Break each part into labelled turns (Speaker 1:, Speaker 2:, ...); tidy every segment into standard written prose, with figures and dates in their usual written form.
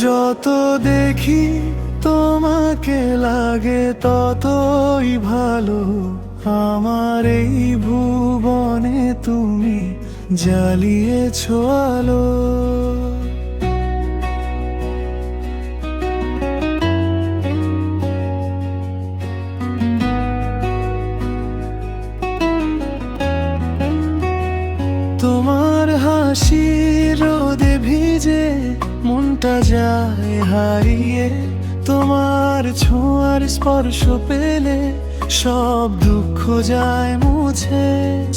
Speaker 1: যত দেখি তোমাকে লাগে ততই ভালো। আমার এই ভুবনে তুমি জ্বালিয়েছো আলো। তোমার হাসি রোদে ভিজে মনটা যায় হারিয়ে। তোমার ছোঁয়ার স্পর্শ পেলে সব দুঃখ যায় মুছে।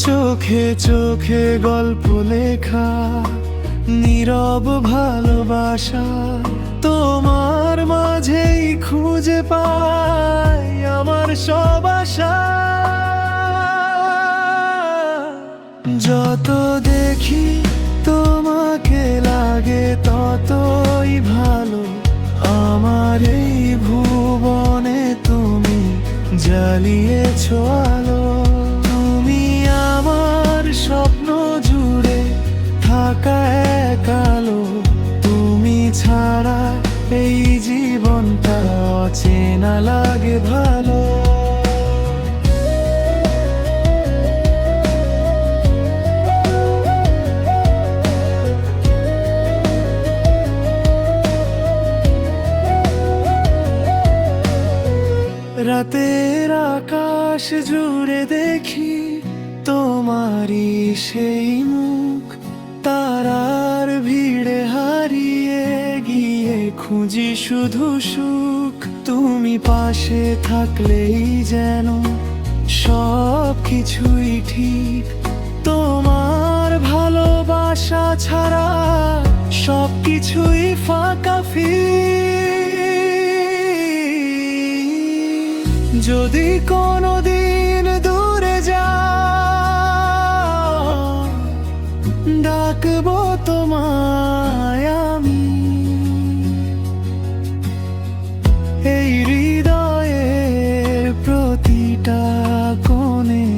Speaker 1: চোখে চোখে গল্প লেখা নীরব ভালোবাসা, তোমার মাঝেই খুঁজে পাই আমার সব আশা। যত দেখি তোমাকে লাগে ততই ভালো। আমার এই ভুবনে তুমি জ্বালিয়েছো আলো। তুমি আমার স্বপ্ন জুড়ে থাকা এক আলো। তুমি ছাড়া এই জীবনটা অচেনা লাগে ভালো। রাতের আকাশ জুড়ে দেখি তোমারই সেই মুখ। তারার ভিড়ে হারিয়ে গিয়ে খুঁজি শুধু সুখ। তুমি পাশে থাকলেই যেন সব কিছুই ঠিক। তোমার ভালোবাসা ছাড়া সব কিছুই ফাঁকা যদি কোনোদিন দূরে যাও ডাকবো তোমায় আমি। এই হৃদয়ের প্রতিটা কোণে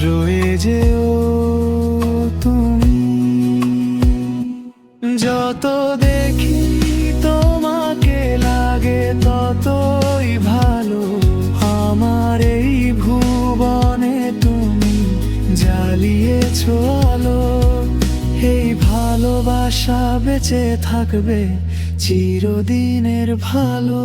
Speaker 1: রয়ে যেও তুমি। যত দেখি তোমাকে লাগে ততই ভালো। আমার এই ভুবনে তুমি জ্বালিয়েছো আলো। এই ভালোবাসা বেঁচে থাকবে চিরদিনের ভালো।